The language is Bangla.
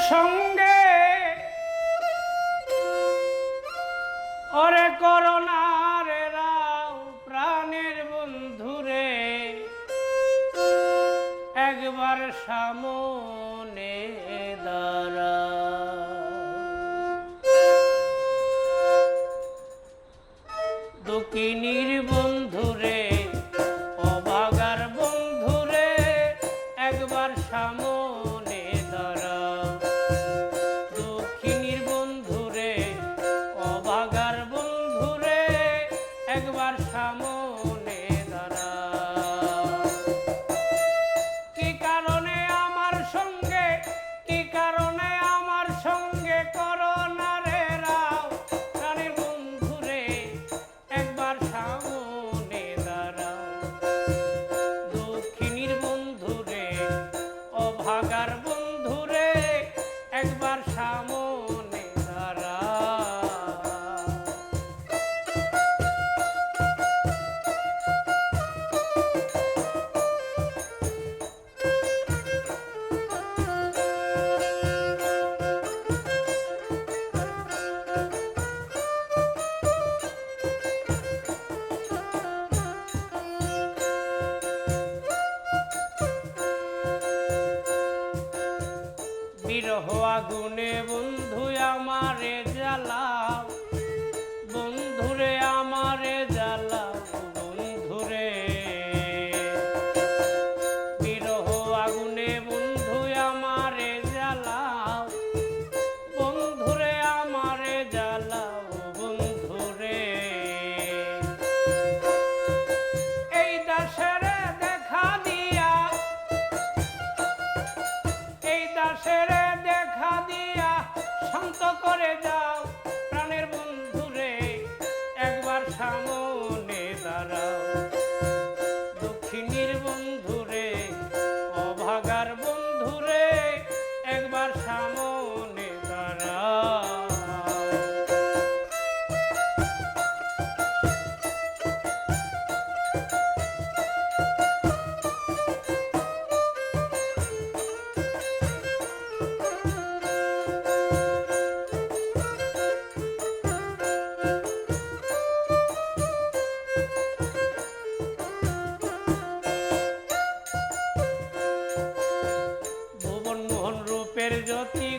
সঙ্গে ওরে করোনার রাও প্রাণের বন্ধুরে একবার সামনে দাঁড়া দক্ষিণীর বন্ধুরে অভাগার বন্ধুরে একবার সামনে দাঁড়া দক্ষিণীর বন্ধুরে অভাগার বন্ধুরে একবার সামনে দাঁড়া কি কারণে আমার সঙ্গে কি কারণে আমার সঙ্গে করোনা রে রাও প্রাণের বন্ধুরে একবার সামনে দাঁড়াও দক্ষিণীর বন্ধুরে অভাগার বন্ধুরে একবার সামনে দাঁড়াও বিরহ আগুনে বন্ধু আমারে জ্বালাও বন্ধুরে আমারে জ্বালাও বন্ধুরে বিরহ আগুনে বন্ধু আমারে জ্বালাও বন্ধুরে আমারে জ্বালাও বন্ধুরে এই দাসের দেখা দিয়া এই দাসের দেখা দিয়া শান্ত করে যাও প্রাণের বন্ধুরে একবার সামনে দাঁড়াও দক্ষিণীর বন্ধুরে অভাগার বন্ধুরে একবার সামনে দাঁড়াও রূপের জ্যোতি